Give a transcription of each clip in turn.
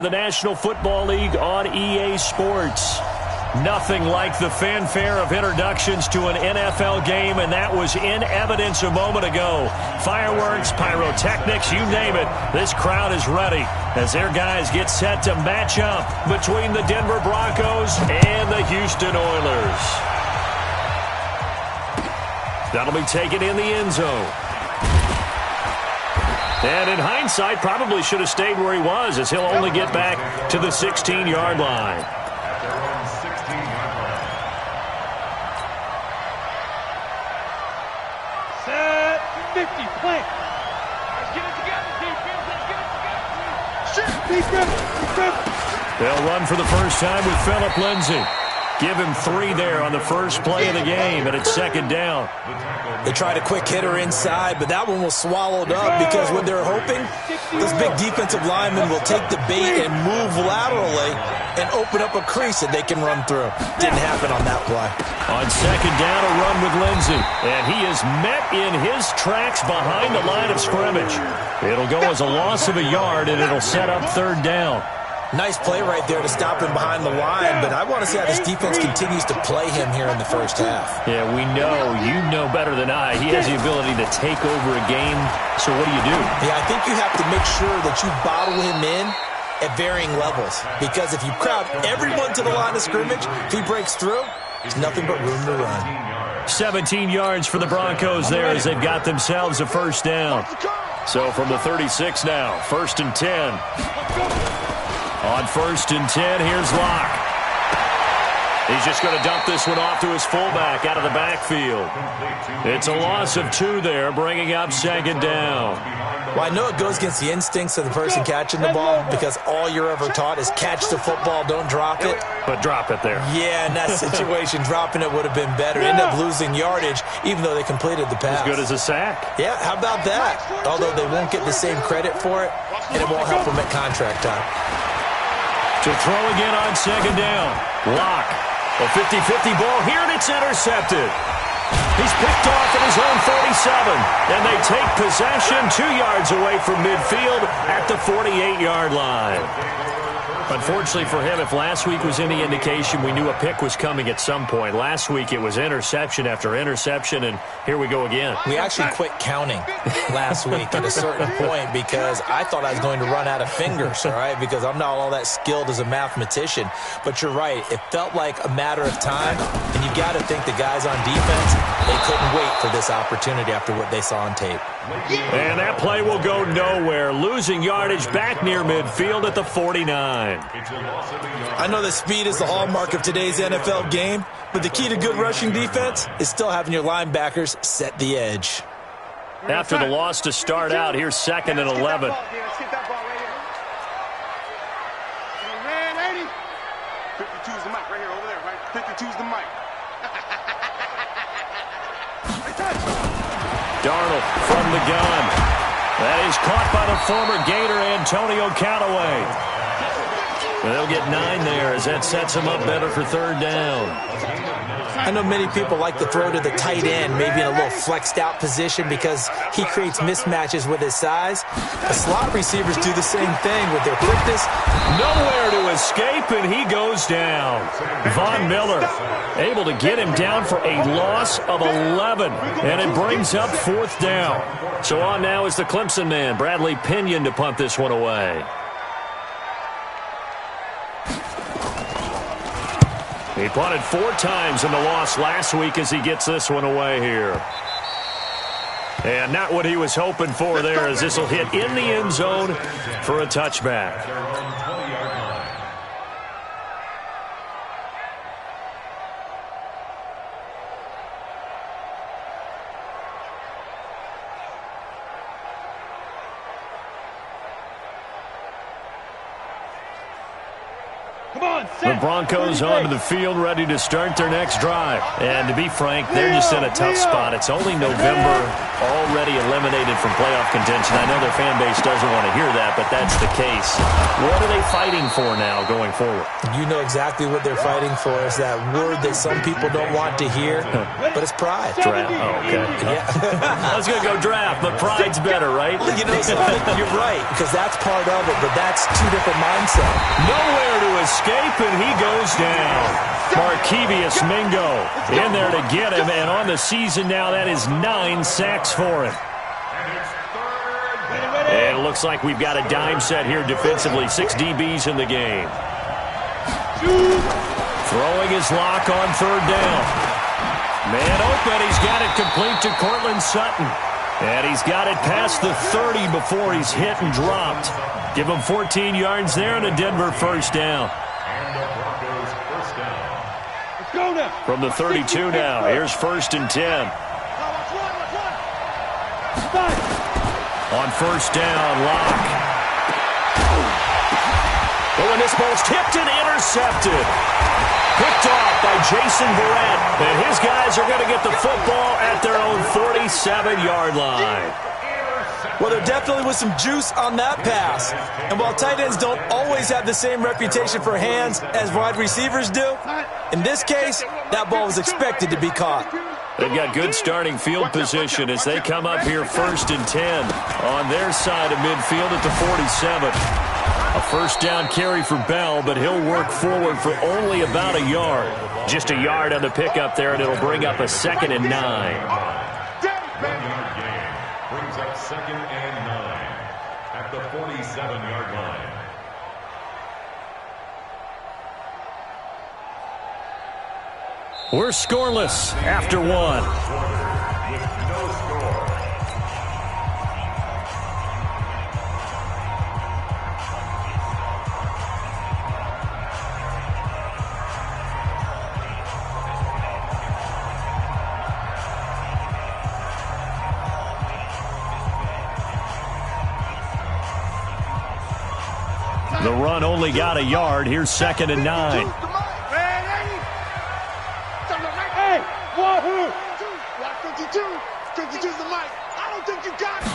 The National Football League on EA Sports. Nothing like the fanfare of introductions to an NFL game, and that was in evidence a moment ago. Fireworks, pyrotechnics, you name it. This crowd is ready as their guys get set to match up between the Denver Broncos and the Houston Oilers. That'll be taken in the end zone. And in hindsight, probably should have stayed where he was, as he'll only get back to the 16-yard line. Set 50, play. Let's get it together, defense. Let's get it together. Defense. They'll run for the first time with Phillip Lindsay. Give him 3 there on the first play of the game, and it's second down. They tried a quick hitter inside, but that one was swallowed up because when they're hoping, those big defensive linemen will take the bait and move laterally and open up a crease that they can run through. Didn't happen on that play. On second down, a run with Lindsay, and he is met in his tracks behind the line of scrimmage. It'll go as a loss of a yard, and it'll set up third down. Nice play right there to stop him behind the line, but I want to see how this defense continues to play him here in the first half. Yeah, we know, you know better than I, he has the ability to take over a game, so what do you do? Yeah, I think you have to make sure that you bottle him in at varying levels, because if you crowd everyone to the line of scrimmage, if he breaks through, there's nothing but room to run. 17 yards for the Broncos there as they've got themselves a first down. So from the 36 now, 1st and 10. On 1st and 10, here's Locke. He's just going to dump this one off to his fullback out of the backfield. It's a loss of 2 there, bringing up second down. Well, I know it goes against the instincts of the person catching the ball because all you're ever taught is catch the football, don't drop it. But drop it there. Yeah, in that situation, dropping it would have been better. End up losing yardage, even though they completed the pass. As good as a sack. Yeah, how about that? Although they won't get the same credit for it, and it won't help them at contract time. To throw again on second down. Locke. A 50-50 ball here, and it's intercepted. He's picked off at his own 47, and they take possession 2 yards away from midfield at the 48-yard line. Unfortunately for him, if last week was any indication, we knew a pick was coming at some point. Last week it was interception after interception, and here we go again. We actually quit counting last week at a certain point because I thought I was going to run out of fingers, all right, because I'm not all that skilled as a mathematician. But you're right. It felt like a matter of time, and you got to think the guys on defense, they couldn't wait for this opportunity after what they saw on tape. And that play will go nowhere, losing yardage back near midfield at the 49. I know that speed is the hallmark of today's NFL game, but the key to good rushing defense is still having your linebackers set the edge. After the loss to start out, here's 2nd and 11. 52's the mic right here, over there, right? 52's the mic. Darnold from the gun. That is caught by the former Gator Antonio Callaway. They'll get 9 there as that sets him up better for third down. I know many people like to throw to the tight end, maybe in a little flexed out position because he creates mismatches with his size. The slot receivers do the same thing with their quickness. Nowhere to escape, and he goes down. Von Miller able to get him down for a loss of 11, and it brings up 4th down. So on now is the Clemson man, Bradley Pinion, to punt this one away. He punted 4 times in the loss last week as he gets this one away here. And not what he was hoping for there, as this will hit in the end zone for a touchback. Come on, The Broncos onto the field, ready to start their next drive. And to be frank, they're just in a tough spot. It's only November, already eliminated from playoff contention. I know their fan base doesn't want to hear that, but that's the case. What are they fighting for now going forward? You know exactly what they're fighting for. Is that word that some people don't want to hear, but it's pride. Draft. Oh, okay. Yeah. I was going to go draft, but pride's better, right? You know something? You're right, because that's part of it, but that's two different mindsets. Nowhere to escape, and he goes down. Markevius Mingo in there to get him, and on the season now, that is 9 sacks for him. And it looks like we've got a dime set here defensively. 6 DBs in the game. Throwing his lock on third down. Man open, he's got it complete to Cortland Sutton. And he's got it past the 30 before he's hit and dropped. Give him 14 yards there and a Denver first down. From the 32 now, here's 1st and 10. On first down, Locke. Oh, and this ball's tipped and intercepted. Picked off by Jason Verrett. And his guys are going to get the football at their own 47-yard line. Well, there definitely was some juice on that pass. And while tight ends don't always have the same reputation for hands as wide receivers do, in this case, that ball was expected to be caught. They've got good starting field position as they come up here 1st and 10 on their side of midfield at the 47. A first down carry for Bell, but he'll work forward for only about a yard. Just a yard on the pickup there, and it'll bring up a 2nd and 9. Brings up 2nd and 9 at the 47-yard line. We're scoreless after one. With no score. The run only got a yard. Here's 2nd and 9. Hey, Wahoo! 52's the mic. I don't think you got it.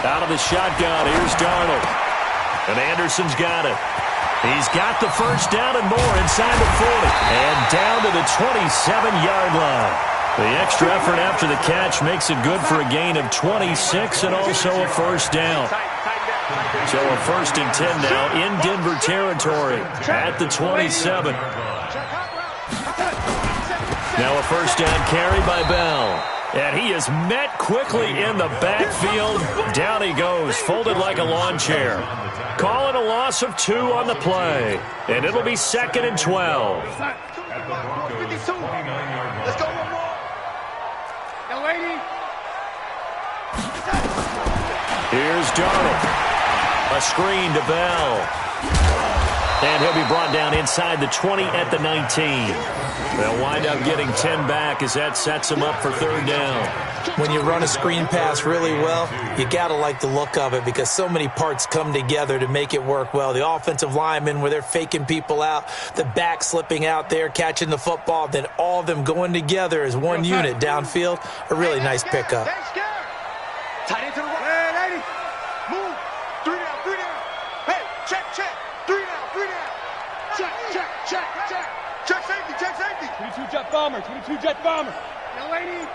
Out of the shotgun, here's Darnold. And Anderson's got it. He's got the first down and more inside the 40. And down to the 27-yard line. The extra effort after the catch makes it good for a gain of 26 and also a first down. So a 1st and 10 now in Denver territory at the 27. Now a first down carry by Bell. And he is met quickly in the backfield. Down he goes, folded like a lawn chair. Calling a loss of 2 on the play. And it'll be 2nd and 12. Let's go one more. Now, lady. Here's Darnold. A screen to Bell. And he'll be brought down inside the 20 at the 19. They'll wind up getting 10 back as that sets them up for 3rd down. When you run a screen pass really well, you got to like the look of it because so many parts come together to make it work well. The offensive linemen where they're faking people out, the back slipping out there, catching the football, then all of them going together as one unit downfield. A really nice pickup. Tight end to the right. Hey, lady. Move. 3 down, 3 down. Hey, check. 3 down, 3 down. Check. Check safety. 22 jet bomber. Now, lady.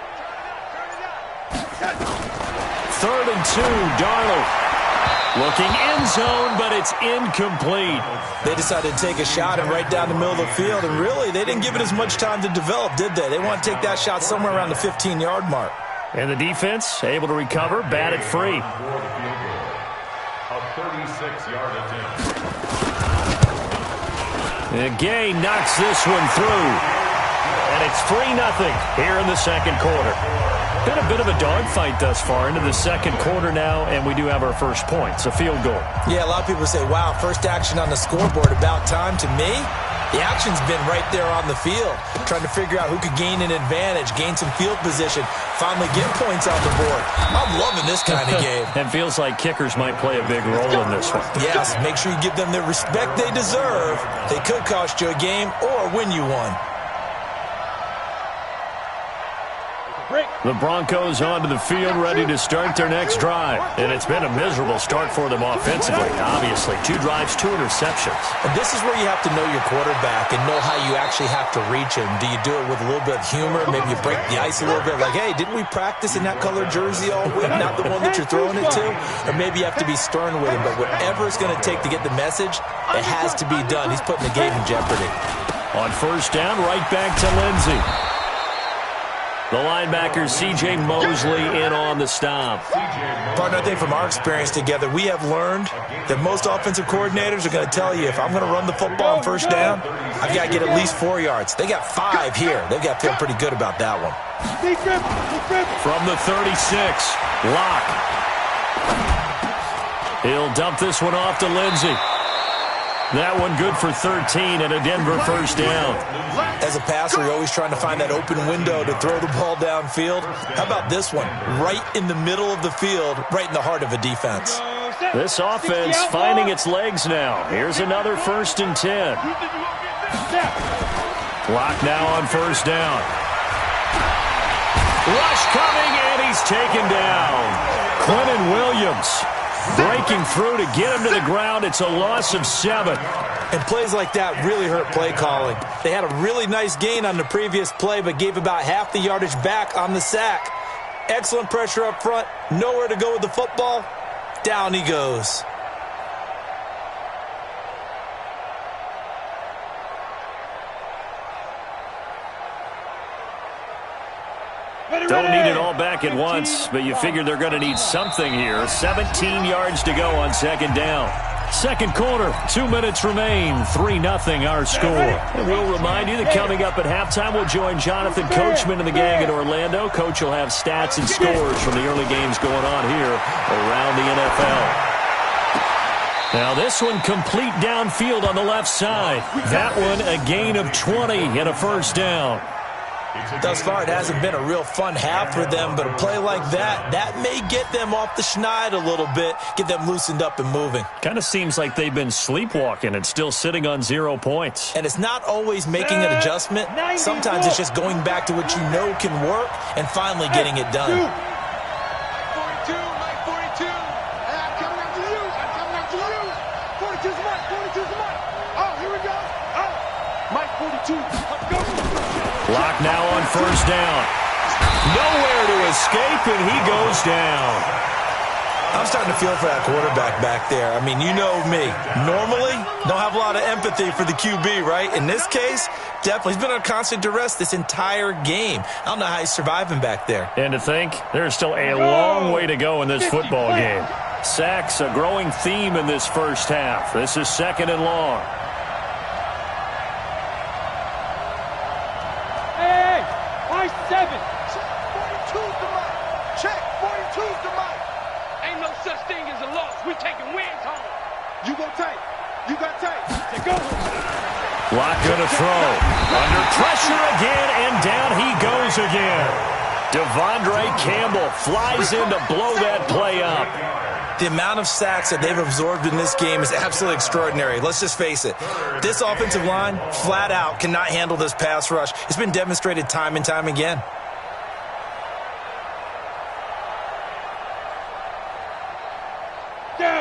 3rd and 2, Darnold. Looking end zone, but it's incomplete. They decided to take a shot and right down the middle of the field, and really, they didn't give it as much time to develop, did they? They want to take that shot somewhere around the 15-yard mark. And the defense able to recover, batted free. A 36-yard attempt. And Gay knocks this one through. And it's 3-0 here in the second quarter. Been a bit of a dogfight thus far into the second quarter now, and we do have our first point. It's a field goal. Yeah, a lot of people say, wow, first action on the scoreboard, about time. To me, The action's been right there on the field, trying to figure out who could gain an advantage, gain some field position, finally get points on the board. I'm loving this kind of game. It feels like kickers might play a big role in this one. Yes, make sure you give them the respect they deserve. They could cost you a game or win you one. The Broncos onto the field, ready to start their next drive. And it's been a miserable start for them offensively. Obviously, 2 drives, 2 interceptions. And this is where you have to know your quarterback and know how you actually have to reach him. Do you do it with a little bit of humor? Maybe you break the ice a little bit. Like, hey, didn't we practice in that color jersey all week? Not the one that you're throwing it to? Or maybe you have to be stern with him. But whatever it's going to take to get the message, it has to be done. He's putting the game in jeopardy. On first down, right back to Lindsey. The linebacker, C.J. Mosley, in on the stop. Partner, I think from our experience together, we have learned that most offensive coordinators are going to tell you, if I'm going to run the football on first down, I've got to get at least 4 yards. They got 5 here. They've got to feel pretty good about that one. From the 36, Locke. He'll dump this one off to Lindsey. That one good for 13 and a Denver first down. As a passer, you're always trying to find that open window to throw the ball downfield. How about this one? Right in the middle of the field, right in the heart of a defense. This offense finding its legs now. Here's another 1st and 10. Locke now on first down. Rush coming, and he's taken down. Quentin Williams breaking through to get him to the ground. It's a loss of 7. And plays like that really hurt play calling. They had a really nice gain on the previous play, but gave about half the yardage back on the sack. Excellent pressure up front. Nowhere to go with the football. Down he goes. Don't need it all back at once, but you figure they're going to need something here. 17 yards to go on second down. Second quarter, 2 minutes remain. 3-0 our score. And we'll remind you that coming up at halftime, we'll join Jonathan Coachman and the gang in Orlando. Coach will have stats and scores from the early games going on here around the NFL. Now this one complete downfield on the left side. That one a gain of 20 and a first down. Thus far, it hasn't been a real fun half for them, but a play like that may get them off the schneid a little bit, get them loosened up and moving. Kind of seems like they've been sleepwalking and still sitting on 0 points. And it's not always making an adjustment. Sometimes it's just going back to what you know can work and finally getting it done. 42, Mike 42. I'm coming after you. I'm coming after you. 42's Mike. 42's Mike. Oh, here we go. Oh, Mike 42. Let's go. Locke now on first down. Nowhere to escape, and he goes down. I'm starting to feel for that quarterback back there. I mean, you know me. Normally, don't have a lot of empathy for the QB, right? In this case, definitely. He's been under constant duress this entire game. I don't know how he's surviving back there. And to think, there's still a long way to go in this football game. Sacks, a growing theme in this first half. This is 2nd and long. Locke going to throw. Under pressure again, and down he goes again. Devondre Campbell flies in to blow that play up. The amount of sacks that they've absorbed in this game is absolutely extraordinary. Let's just face it. This offensive line, flat out, cannot handle this pass rush. It's been demonstrated time and time again.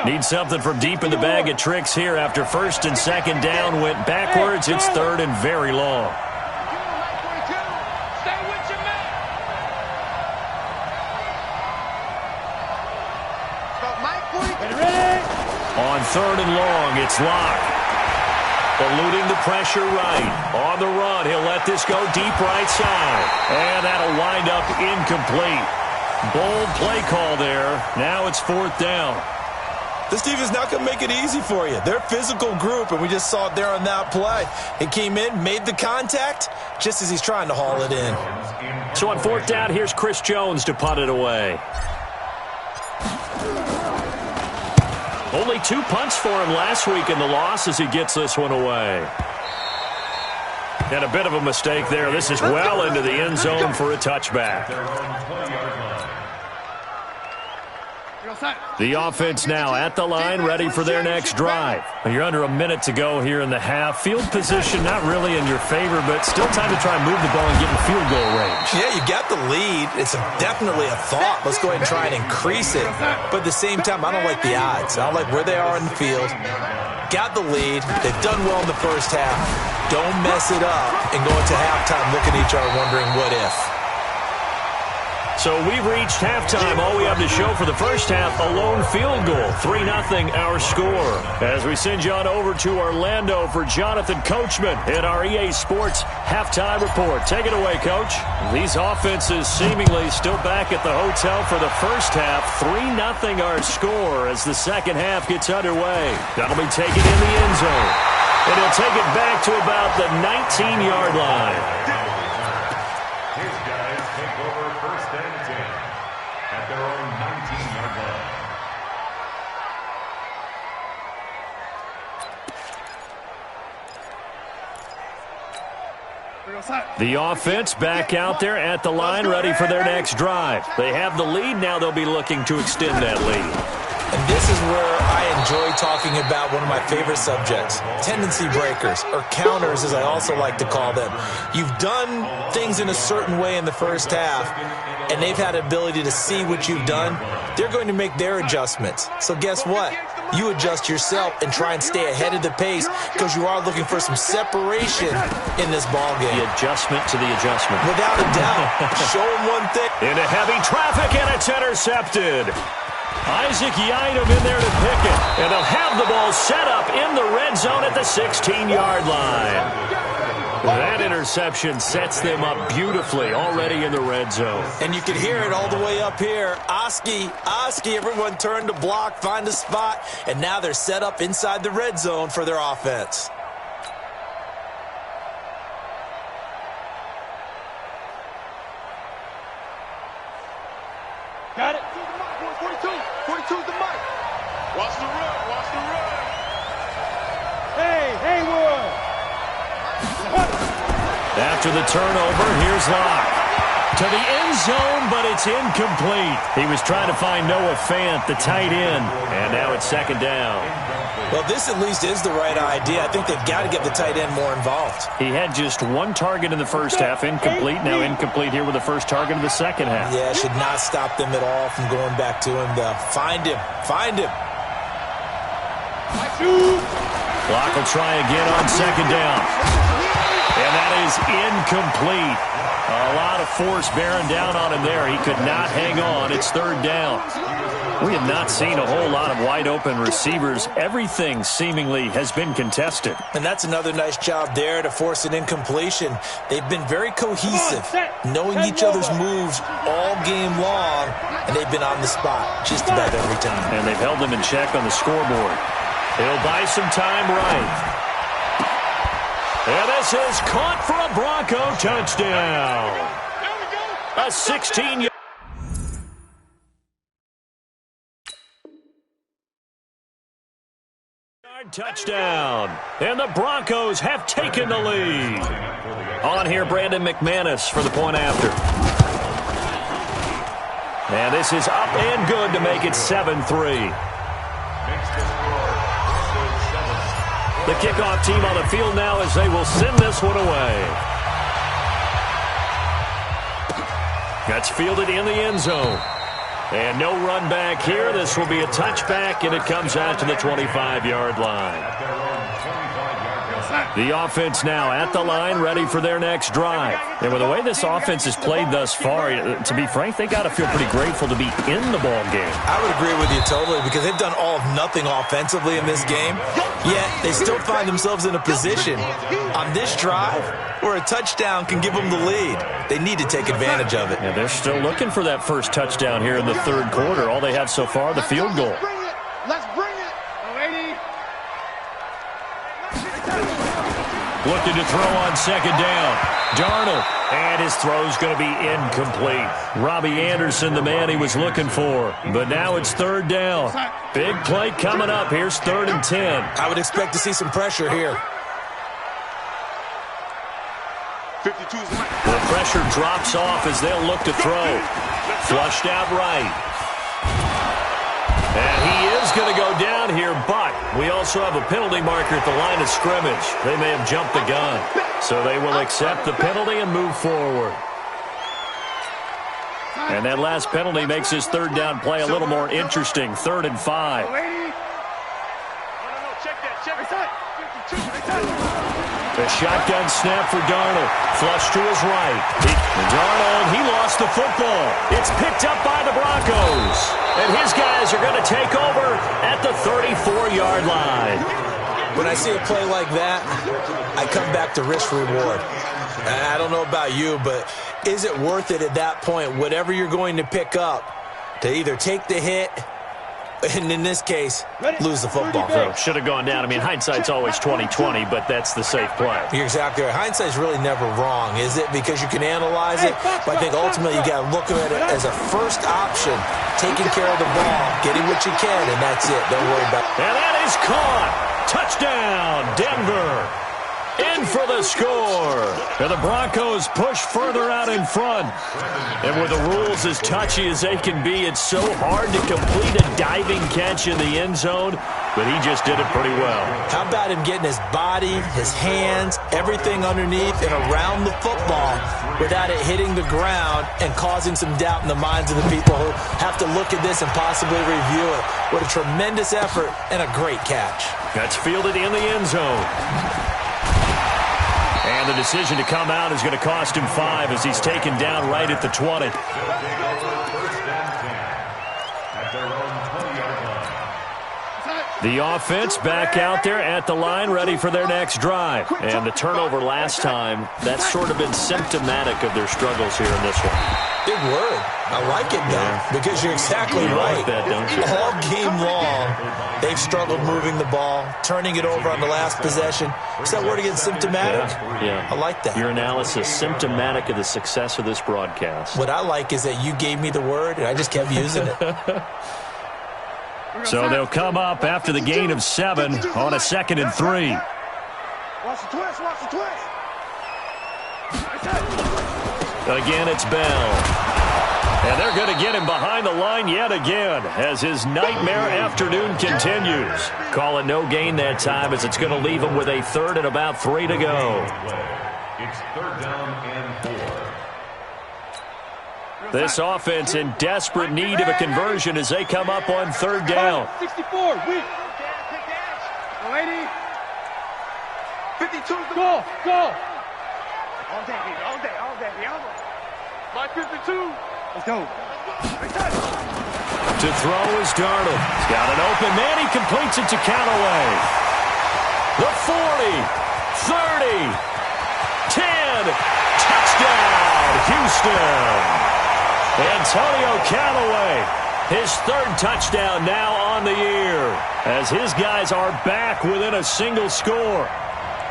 Need something from deep in the bag of tricks here after 1st and 2nd down went backwards. It's 3rd and very long. On 3rd and long, it's Locke. Eluding the pressure right. On the run, he'll let this go deep right side. And that'll wind up incomplete. Bold play call there. Now it's 4th down. This defense not going to make it easy for you. They're a physical group, and we just saw it there on that play. It came in, made the contact, just as he's trying to haul it in. So on 4th down, here's Chris Jones to punt it away. Only 2 punts for him last week in the loss as he gets this one away. And a bit of a mistake there. This is well into the end zone for a touchback. The offense now at the line, ready for their next drive. You're under a minute to go here in the half. Field position not really in your favor, but still time to try and move the ball and get in field goal range. Yeah, you got the lead. It's definitely a thought. Let's go ahead and try and increase it. But at the same time, I don't like the odds. I don't like where they are in the field. Got the lead. They've done well in the first half. Don't mess it up and go into halftime looking at each other wondering what if. So we've reached halftime. All we have to show for the first half, a lone field goal. 3-0 our score. As we send you on over to Orlando for Jonathan Coachman in our EA Sports Halftime Report. Take it away, Coach. These offenses seemingly still back at the hotel for the first half. 3-0 our score as the second half gets underway. That'll be taken in the end zone. And he'll take it back to about the 19-yard line. The offense back out there at the line, ready for their next drive. They have the lead. Now they'll be looking to extend that lead. And this is where I enjoy talking about one of my favorite subjects, tendency breakers, or counters as I also like to call them. You've done things in a certain way in the first half, and they've had the ability to see what you've done. They're going to make their adjustments. So guess what? You adjust yourself and try and stay ahead of the pace because you are looking for some separation in this ball game. The adjustment to the adjustment. Without a doubt. Show them one thing. Into heavy traffic, and it's intercepted. Isaac Yiadom in there to pick it. And they'll have the ball set up in the red zone at the 16-yard line. That interception sets them up beautifully already in the red zone. And you can hear it all the way up here. Oski, everyone turned to block, find a spot, and now they're set up inside the red zone for their offense. Got it. 42's the mic. Watch the run. Hey, Haywood. After the turnover, here's Locke. To the end zone, but it's incomplete. He was trying to find Noah Fant, the tight end, and now it's second down. Well, this at least is the right idea. I think they've got to get the tight end more involved. He had just one target in the first half, incomplete. Now incomplete here with the first target of the second half. Yeah, should not stop them at all from going back to him. Find him. Locke will try again on second down. And that is incomplete. A lot of force bearing down on him there. He could not hang on. It's third down. We have not seen a whole lot of wide-open receivers. Everything seemingly has been contested. And that's another nice job there to force an incompletion. They've been very cohesive, knowing each other's moves all game long, and they've been on the spot just about every time. And they've held them in check on the scoreboard. He'll buy some time right. And this is caught for a Bronco touchdown. A 16-yard touchdown. And the Broncos have taken the lead. On here, Brandon McManus for the point after. And this is up and good to make it 7-3. The kickoff team on the field now as they will send this one away. That's fielded in the end zone. And no run back here. This will be a touchback, and it comes out to the 25-yard line. The offense now at the line, ready for their next drive. And with the way this offense has played thus far, to be frank, they got to feel pretty grateful to be in the ball game. I would agree with you totally because they've done all of nothing offensively in this game, yet they still find themselves in a position on this drive where a touchdown can give them the lead. They need to take advantage of it. And they're still looking for that first touchdown here in the third quarter. All they have so far, the field goal. Let's bring it. Looking to throw on second down. Darnold. And his throw's going to be incomplete. Robbie Anderson, the man he was looking for. But now it's third down. Big play coming up. Here's 3rd and 10. I would expect to see some pressure here. 52's left. The pressure drops off as they'll look to throw. Flushed out right. And he is going to go down here, but we also have a penalty marker at the line of scrimmage. They may have jumped the gun. So they will accept the penalty and move forward. And that last penalty makes his third down play a little more interesting. 3rd and 5. The shotgun snap for Darnold. Flush to his right. Darnold, he lost the football. It's picked up by the Broncos. And his guys are going to take over at the 34-yard line. When I see a play like that, I come back to risk-reward. I don't know about you, but is it worth it at that point, whatever you're going to pick up, to either take the hit, and in this case, lose the football? So should have gone down. I mean, hindsight's always 20/20, but that's the safe play. You're exactly right. Hindsight's really never wrong, is it? Because you can analyze it, but I think ultimately you got to look at it as a first option, taking care of the ball, getting what you can, and that's it. Don't worry about it. And that is caught. Touchdown, Denver. In for the score. And the Broncos push further out in front. And with the rules as touchy as they can be, it's so hard to complete a diving catch in the end zone, but he just did it pretty well. How about him getting his body, his hands, everything underneath and around the football without it hitting the ground and causing some doubt in the minds of the people who have to look at this and possibly review it. What a tremendous effort and a great catch. That's fielded in the end zone. And the decision to come out is going to cost him 5 as he's taken down right at the 20. The offense back out there at the line, ready for their next drive. And the turnover last time, that's sort of been symptomatic of their struggles here in this one. Big word. I like it, though, because you're exactly right. Like that, don't you? All game long, they've struggled moving the ball, turning it over on the last possession. What's that word again, symptomatic? Yeah. I like that. Your analysis, symptomatic of the success of this broadcast. What I like is that you gave me the word, and I just kept using it. So they'll come up after the gain of 7 on a 2nd and 3. Watch the twist, watch the twist. Again, it's Bell. And they're going to get him behind the line yet again as his nightmare afternoon continues. Call it no gain that time as it's going to leave him with a 3rd and about 3 to go. It's 3rd down and 4. This offense in desperate need of a conversion as they come up on 3rd down. 64, weak. 80. 52's the Go, go. All day, baby, all day, all day. My 52. Let's go. To throw is Darnold. He's got an open man. He completes it to Callaway. The 40, 30, 10. Touchdown, Houston. Antonio Callaway, his 3rd touchdown now on the year as his guys are back within a single score.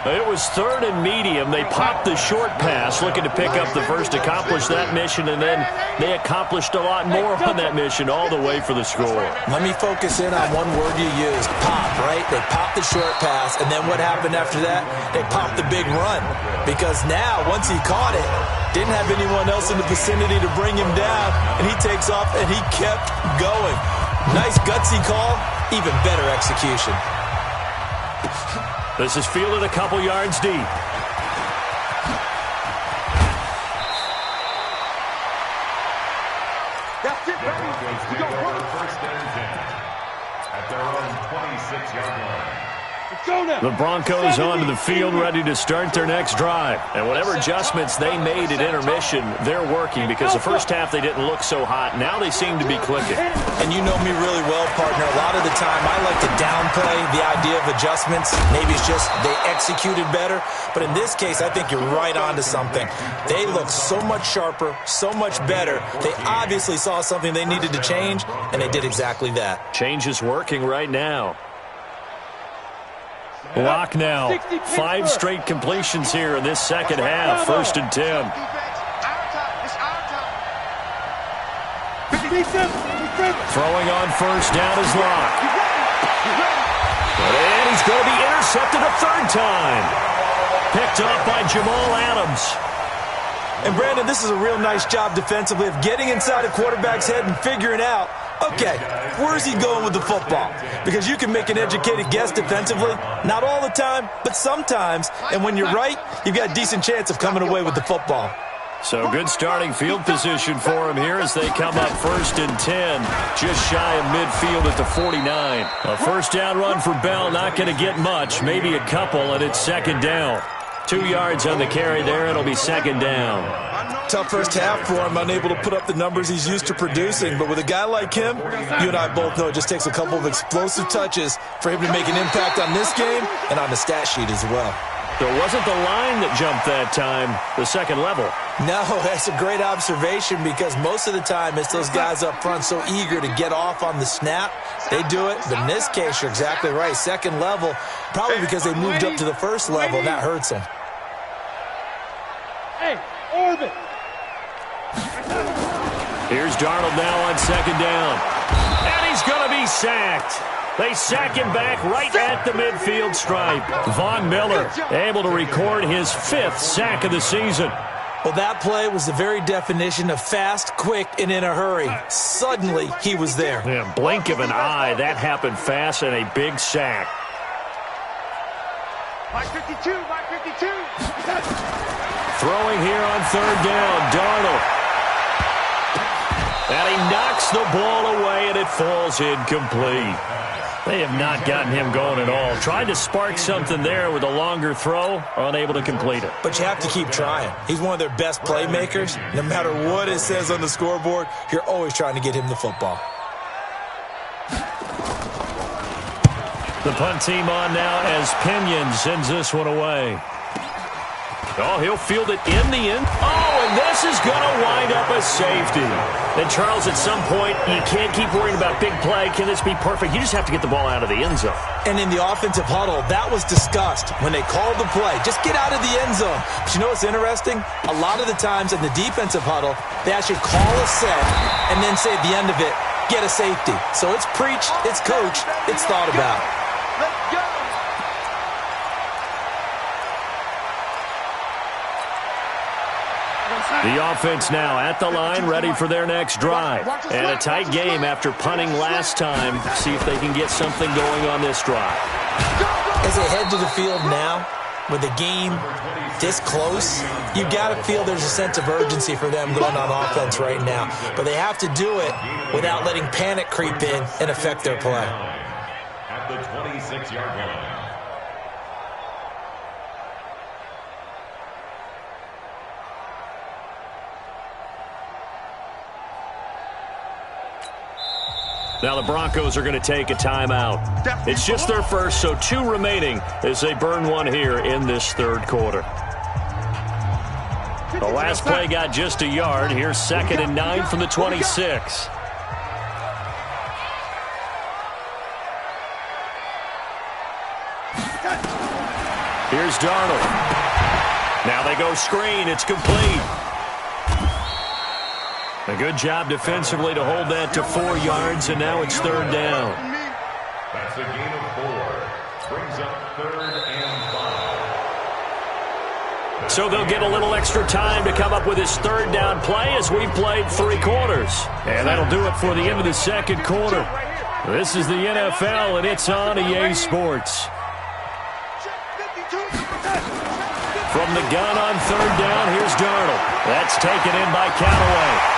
It was 3rd and medium. They popped the short pass, looking to pick up the first, accomplish that mission, and then they accomplished a lot more on that mission all the way for the score. Let me focus in on one word you used, pop, right? They popped the short pass, and then what happened after that? They popped the big run. Because now, once he caught it, didn't have anyone else in the vicinity to bring him down, and he takes off, and he kept going. Nice gutsy call, even better execution. This is fielded a couple yards deep. That's it, baby. We go run. 1st and 10 at their own 26-yard line. Let's go now. The Broncos onto the field, ready to start their next drive. And whatever adjustments they made at intermission, they're working because the first half they didn't look so hot. Now they seem to be clicking. And you know me really well, partner. A lot of the time I like to downplay the idea of adjustments. Maybe it's just they executed better. But in this case, I think you're right on to something. They look so much sharper, so much better. They obviously saw something they needed to change, and they did exactly that. Change is working right now. Lock now. 5 straight completions here in this second half. 1st and 10. It's our time. Throwing on 1st down is Locke. And he's going to be intercepted a 3rd time. Picked up by Jamal Adams. And, Brandon, this is a real nice job defensively of getting inside a quarterback's head and figuring out, okay, where's he going with the football? Because you can make an educated guess defensively, not all the time, but sometimes. And when you're right, you've got a decent chance of coming away with the football. So good starting field position for him here as they come up 1st and 10, just shy of midfield at the 49. A first down run for Bell, not going to get much, maybe a couple, and it's 2nd down. 2 yards on the carry there. It'll be 2nd down. Tough first half for him, unable to put up the numbers he's used to producing. But with a guy like him, you and I both know it just takes a couple of explosive touches for him to make an impact on this game and on the stat sheet as well. There wasn't the line that jumped that time, the second level. No, that's a great observation because most of the time it's those guys up front so eager to get off on the snap. They do it, but in this case, you're exactly right. Second level, probably because they moved up to the first level, and that hurts them. Hey, orbit. Here's Darnold now on 2nd down. And he's going to be sacked. They sack him back right at the midfield stripe. Von Miller able to record his 5th sack of the season. Well, that play was the very definition of fast, quick, and in a hurry. Suddenly, he was there. Yeah, blink of an eye. That happened fast and a big sack. Mike 52, Mike 52. Throwing here on 3rd down, Darnold. And he knocks the ball away, and it falls incomplete. They have not gotten him going at all. Tried to spark something there with a longer throw, unable to complete it. But you have to keep trying. He's one of their best playmakers. No matter what it says on the scoreboard, you're always trying to get him the football. The punt team on now as Pinion sends this one away. Oh, he'll field it in the end. Oh, and this is going to wind up a safety. And, Charles, at some point, you can't keep worrying about big play. Can this be perfect? You just have to get the ball out of the end zone. And in the offensive huddle, that was discussed when they called the play. Just get out of the end zone. But you know what's interesting? A lot of the times in the defensive huddle, they actually call a set and then say at the end of it, get a safety. So it's preached, it's coached, it's thought about. Let's go. The offense now at the line, ready for their next drive. And a tight game after punting last time. See if they can get something going on this drive. As they head to the field now, with the game this close, you got to feel there's a sense of urgency for them going on offense right now. But they have to do it without letting panic creep in and affect their play. At the 26-yard line. Now the Broncos are going to take a timeout. It's just their first, so 2 remaining as they burn one here in this 3rd quarter. The last play got just a yard. Here's 2nd and 9 from the 26. Here's Darnold. Now they go screen. It's complete. A good job defensively to hold that to 4 yards, and now it's 3rd down. That's a gain of 4. Brings up 3rd and 5. So they'll get a little extra time to come up with his 3rd down play as we've played 3 quarters. And that'll do it for the end of the 2nd quarter. This is the NFL, and it's on EA Sports. From the gun on 3rd down, here's Darnold. That's taken in by Callaway.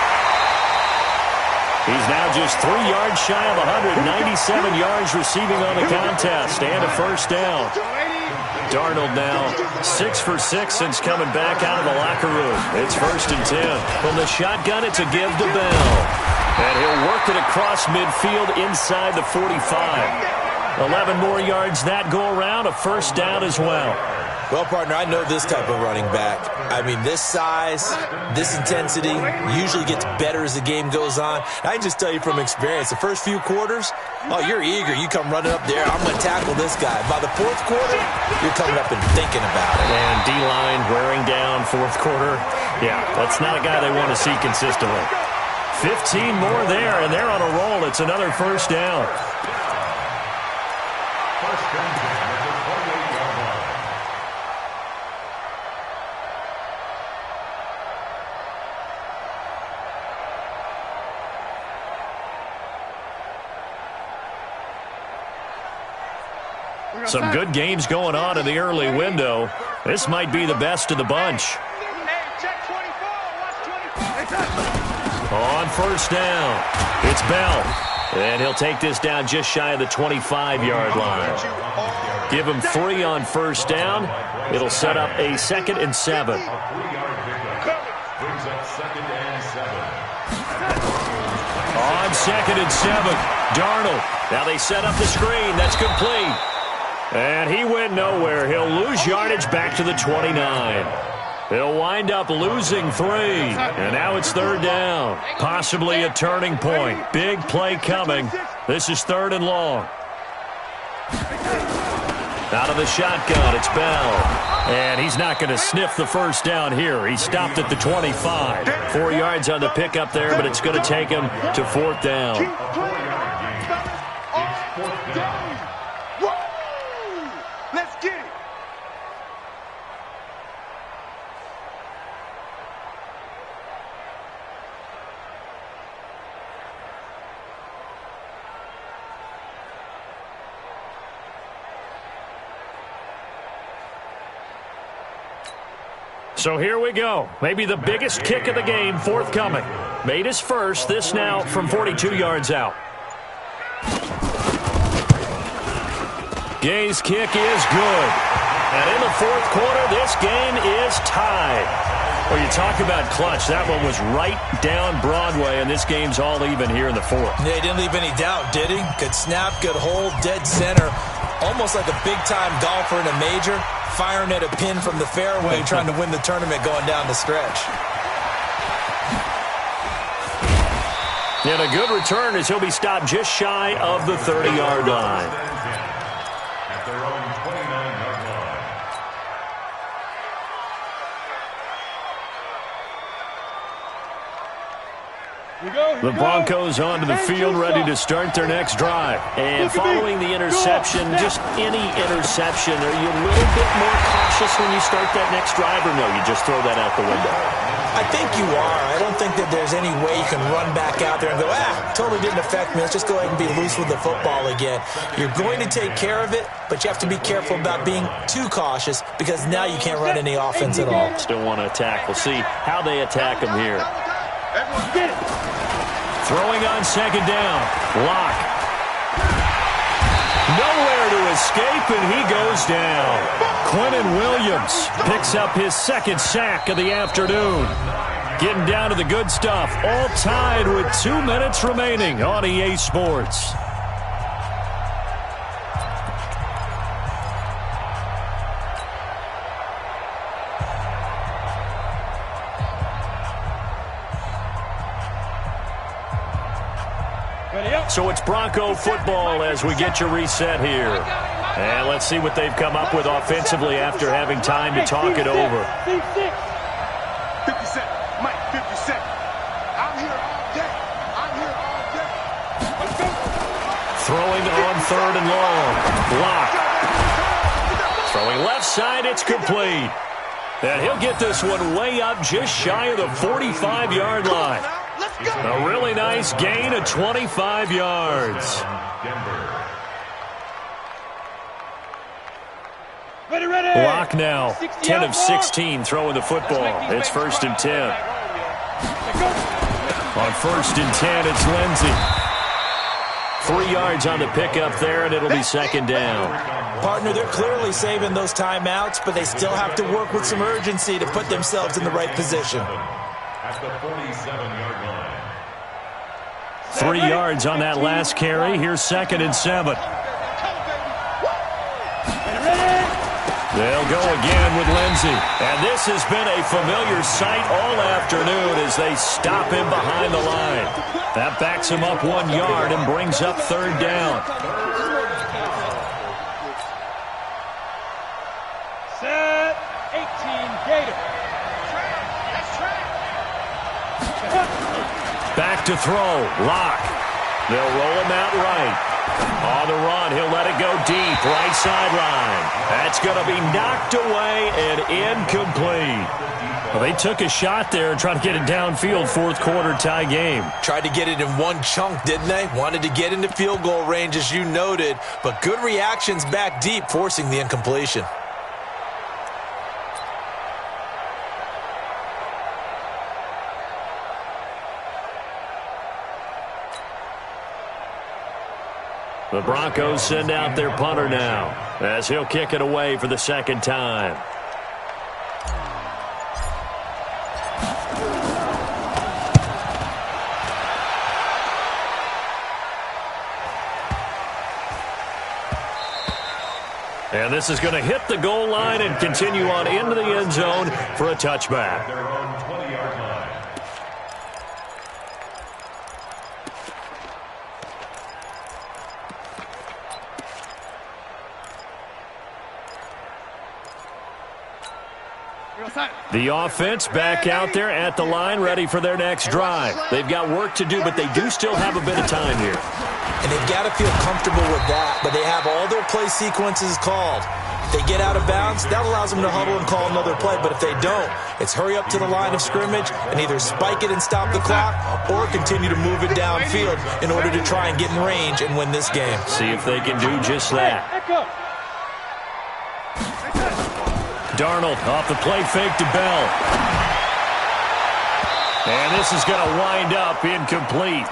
He's now just 3 yards shy of 197 yards receiving on the contest and a first down. Darnold now 6 for 6 since coming back out of the locker room. It's 1st and 10. From the shotgun, it's a give to Bell. And he'll work it across midfield inside the 45. 11 more yards that go around, a first down as well. Well, partner, I know this type of running back. I mean, this size, this intensity usually gets better as the game goes on. I can just tell you from experience, the first few quarters, oh, you're eager. You come running up there. I'm going to tackle this guy. By the 4th quarter, you're coming up and thinking about it. And D-line wearing down 4th quarter. Yeah, that's not a guy they want to see consistently. 15 more there, and they're on a roll. It's another first down. Some good games going on in the early window. This might be the best of the bunch. On first down, it's Bell. And he'll take this down just shy of the 25-yard line. Give him 3 on first down. It'll set up a 2nd and 7. Brings up 2nd and 7. On 2nd and 7, Darnold. Now they set up the screen. That's complete. And he went nowhere. He'll lose yardage back to the 29. He'll wind up losing 3. And now it's 3rd down. Possibly a turning point. Big play coming. This is 3rd and long. Out of the shotgun, it's Bell. And he's not going to sniff the first down here. He stopped at the 25. 4 yards on the pickup there, but it's going to take him to 4th down. Let's get it. So here we go. Maybe the biggest kick of the game forthcoming. Made his first. This now from 42 yards out. Gay's kick is good. And in the 4th quarter, this game is tied. Well, you talk about clutch. That one was right down Broadway, and this game's all even here in the 4th. Yeah, he didn't leave any doubt, did he? Good snap, good hold, dead center. Almost like a big-time golfer in a major, firing at a pin from the fairway, trying to win the tournament going down the stretch. And a good return as he'll be stopped just shy of the 30-yard line. At their own 29-yard line. The Broncos onto the field, ready to start their next drive. And following the interception, just any interception, are you a little bit more cautious when you start that next drive, or no, you just throw that out the window? I think you are. I don't think that there's any way you can run back out there and go, totally didn't affect me. Let's just go ahead and be loose with the football again. You're going to take care of it, but you have to be careful about being too cautious because now you can't run any offense at all. Still want to attack. We'll see how they attack him here. Throwing on 2nd down. Lock. Nowhere to escape, and he goes down. Quentin Williams picks up his 2nd sack of the afternoon. Getting down to the good stuff. All tied with 2 minutes remaining on EA Sports. So it's Bronco football as we get you reset here. And let's see what they've come up with offensively after having time to talk it over. 50 seconds. Mike, 50 seconds. I'm here all day. I'm here all day. Let's go. Throwing on 3rd and long. Block. Throwing left side, it's complete. And he'll get this one way up just shy of the 45-yard line. A really nice gain of 25 yards. Lock now, 10 of 16 throwing the football. It's 1st and 10. On 1st and 10, it's Lindsey. 3 yards on the pickup there, and it'll be 2nd down. Partner, they're clearly saving those timeouts, but they still have to work with some urgency to put themselves in the right position. At the 47-yard line. 3 yards on that last carry. Here's 2nd and 7. They'll go again with Lindsey. And this has been a familiar sight all afternoon as they stop him behind the line. That backs him up 1 yard and brings up 3rd down. Set 18 Gator. Back to throw. Lock. They'll roll him out right. On the run, he'll let it go deep. Right sideline. That's going to be knocked away and incomplete. Well, they took a shot there and tried to get it downfield, fourth quarter tie game. Tried to get it in one chunk, didn't they? Wanted to get into field goal range, as you noted, but good reactions back deep, forcing the incompletion. The Broncos send out their punter now, as he'll kick it away for the second time. And this is going to hit the goal line and continue on into the end zone for a touchback. Their own 20-yard line. The offense back out there at the line, ready for their next drive. They've got work to do, but they do still have a bit of time here. And they've got to feel comfortable with that, but they have all their play sequences called. If they get out of bounds, that allows them to huddle and call another play, but if they don't, it's hurry up to the line of scrimmage and either spike it and stop the clock or continue to move it downfield in order to try and get in range and win this game. See if they can do just that. Darnold off the play fake to Bell. And this is going to wind up incomplete.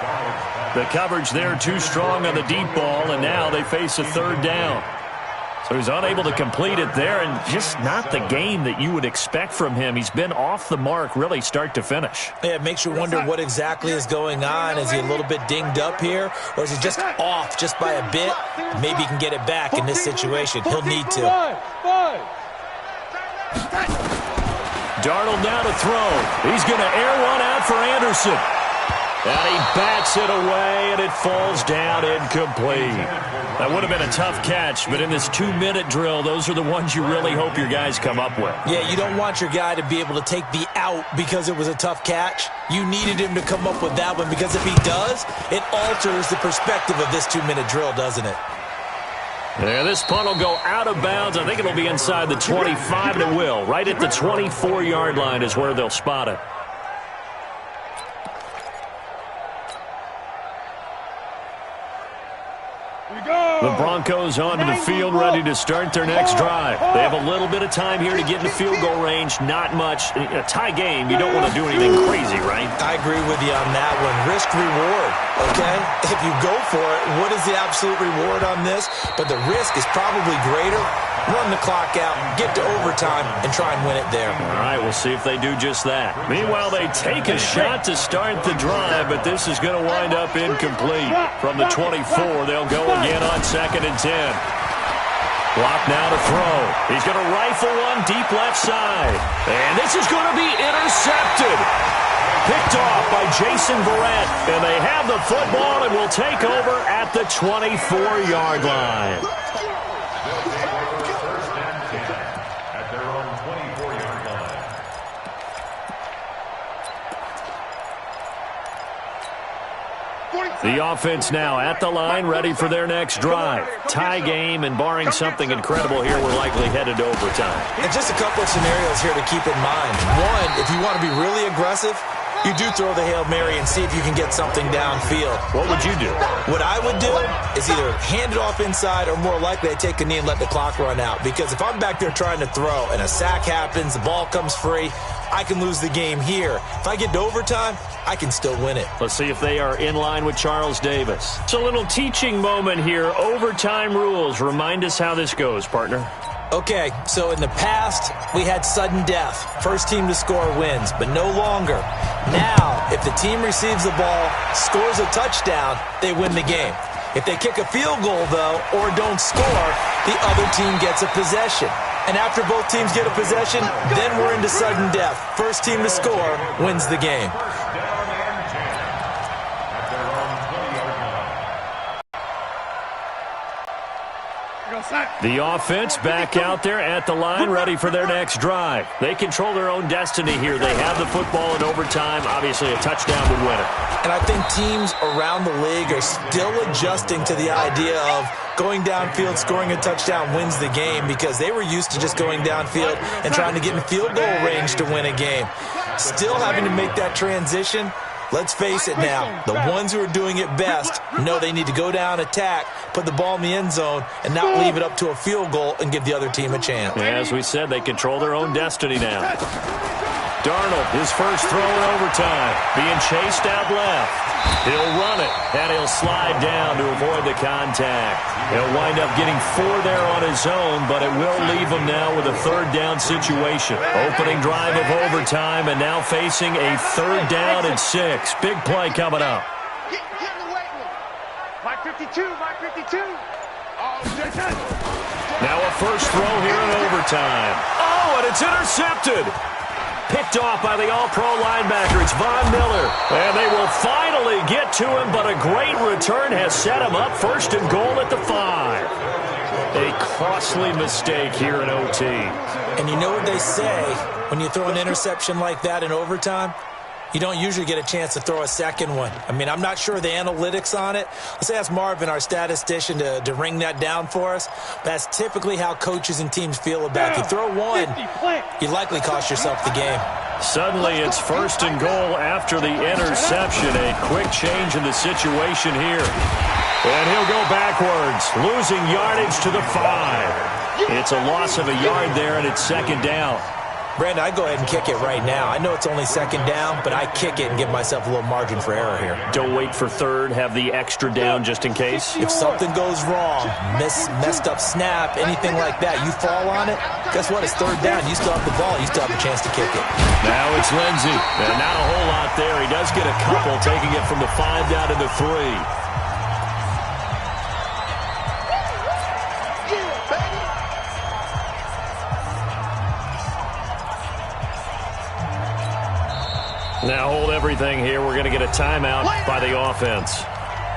The coverage there too strong on the deep ball, and now they face a third down. So he's unable to complete it there, and just not the game that you would expect from him. He's been off the mark really start to finish. Yeah, it makes you wonder what exactly is going on. Is he a little bit dinged up here, or is he just off just by a bit? Maybe he can get it back in this situation. He'll need to. Darnold now to throw. He's going to air one out for Anderson. And he bats it away, and it falls down incomplete. That would have been a tough catch, but in this 2-minute drill, those are the ones you really hope your guys come up with. Yeah, you don't want your guy to be able to take the out because it was a tough catch. You needed him to come up with that one, because if he does, it alters the perspective of this 2-minute drill, doesn't it? Yeah, this punt will go out of bounds. I think it'll be inside the 25, and it will. Right at the 24-yard line is where they'll spot it. The Broncos onto the field, ready to start their next drive. They have a little bit of time here to get into field goal range. Not much. A tie game, you don't want to do anything crazy, right? I agree with you on that one. Risk reward, okay? If you go for it, what is the absolute reward on this? But the risk is probably greater. Run the clock out, get to overtime, and try and win it there. All right, we'll see if they do just that. Meanwhile, they take a shot to start the drive, but this is going to wind up incomplete. From the 24, they'll go again on 2nd and 10. Block now to throw. He's going to rifle one deep left side. And this is going to be intercepted. Picked off by Jason Verrett. And they have the football and will take over at the 24-yard line. At their own 24-yard line. The offense now at the line, ready for their next drive. Tie game, and barring something incredible here, we're likely headed to overtime. And just a couple of scenarios here to keep in mind. One, if you want to be really aggressive, you do throw the Hail Mary and see if you can get something downfield. What would you do? What I would do is either hand it off inside, or more likely I'd take a knee and let the clock run out. Because if I'm back there trying to throw and a sack happens, the ball comes free, I can lose the game here. If I get to overtime, I can still win it. Let's see if they are in line with Charles Davis. It's a little teaching moment here. Overtime rules. Remind us how this goes, partner. Okay, so in the past, we had sudden death. First team to score wins, but no longer. Now, if the team receives the ball, scores a touchdown, they win the game. If they kick a field goal, though, or don't score, the other team gets a possession. And after both teams get a possession, then we're into sudden death. First team to score wins the game. The offense back out there at the line, ready for their next drive. They control their own destiny here. They have the football in overtime. Obviously, a touchdown would win it. And I think teams around the league are still adjusting to the idea of going downfield, scoring a touchdown wins the game, because they were used to just going downfield and trying to get in field goal range to win a game. Still having to make that transition. Let's face it now, the ones who are doing it best know they need to go down, attack, put the ball in the end zone, and not leave it up to a field goal and give the other team a chance. As we said, they control their own destiny now. Darnold, his first throw in overtime, being chased out left. He'll run it, and he'll slide down to avoid the contact. He'll wind up getting 4 there on his own, but it will leave him now with a third down situation. Opening drive of overtime, and now facing a third down and 6. Big play coming up. Get in the weight room. Mike 52, Mike 52. Oh, now a first throw here in overtime. Oh, and it's intercepted. Picked off by the All-Pro linebacker. It's Von Miller. And they will finally get to him, but a great return has set him up first and goal at the 5. A costly mistake here in OT. And you know what they say, when you throw an interception like that in overtime, you don't usually get a chance to throw a second one. I mean, I'm not sure of the analytics on it. Let's ask Marvin, our statistician, to ring that down for us. That's typically how coaches and teams feel about it. If you throw one, you likely cost yourself the game. Suddenly, it's first and goal after the interception. A quick change in the situation here. And he'll go backwards, losing yardage to the 5. It's a loss of a yard there, and it's second down. Brandon, I'd go ahead and kick it right now. I know it's only second down, but I kick it and give myself a little margin for error here. Don't wait for third. Have the extra down just in case. If something goes wrong, messed up snap, anything like that, you fall on it, guess what? It's third down. You still have the ball. You still have a chance to kick it. Now it's Lindsey. And not a whole lot there. He does get a couple, taking it from the 5 down to the 3. Now hold everything here. We're going to get a timeout by the offense.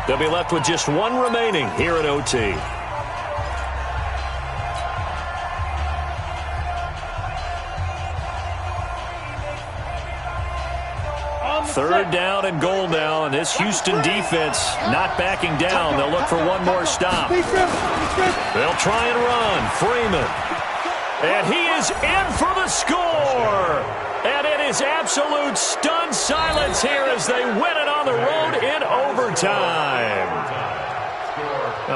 They'll be left with just 1 remaining here at OT. Third down and goal now, and this Houston defense not backing down. They'll look for one more stop. They'll try and run. Freeman. And he is in for the score. And it is absolute stunned silence here as they win it on the road in overtime.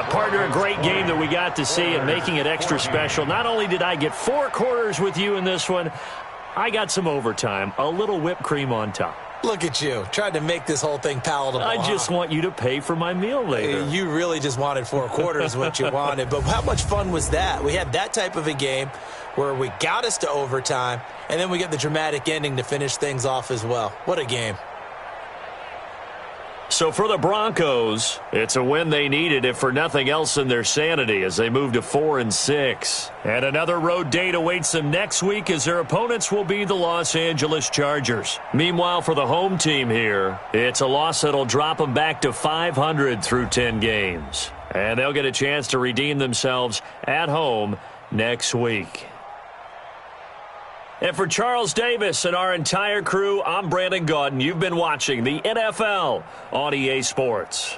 Partner, a great game that we got to see and making it extra special. Not only did I get 4 quarters with you in this one, I got some overtime, a little whipped cream on top. Look at you, trying to make this whole thing palatable. I just want you to pay for my meal later. You really just wanted 4 quarters what you wanted. But how much fun was that? We had that type of a game where we got us to overtime, and then we get the dramatic ending to finish things off as well. What a game. So for the Broncos, it's a win they needed, if for nothing else in their sanity, as they move to 4-6. And another road date awaits them next week, as their opponents will be the Los Angeles Chargers. Meanwhile, for the home team here, it's a loss that'll drop them back to 500 through 10 games. And they'll get a chance to redeem themselves at home next week. And for Charles Davis and our entire crew, I'm Brandon Gaudin. You've been watching the NFL on EA Sports.